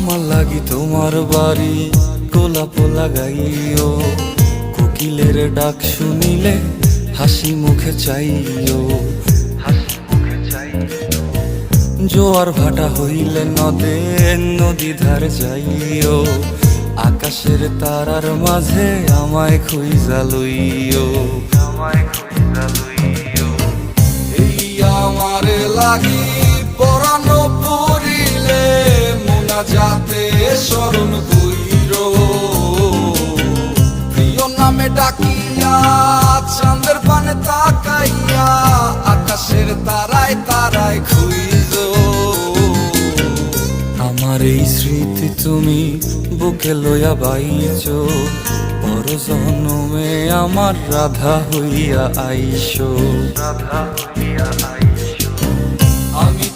আমার লাগি তোমার বাড়ি গোলাপ লাগাইও, কোকিলের ডাক শুনিলে হাসি মুখে চাইও, জোয়ার ভাটা হইলে নদে নদী ধারে যাইও, আকাশের তারার মাঝে আমায় খুঁজা লইও, এই আমারে লাগি পরানো পড়িলে মোনা যাতে স্মরণ কইরো, প্রিয় নামে ডাকিয়া চাঁদের পানে তাকাইয়া আকাশের তারায় তারায় খুঁজো। আমার এই স্মৃতি তুমি বুকে লইয়া বাইছো, পর জন্মে আমার রাধা হইয়া আইসো, আমি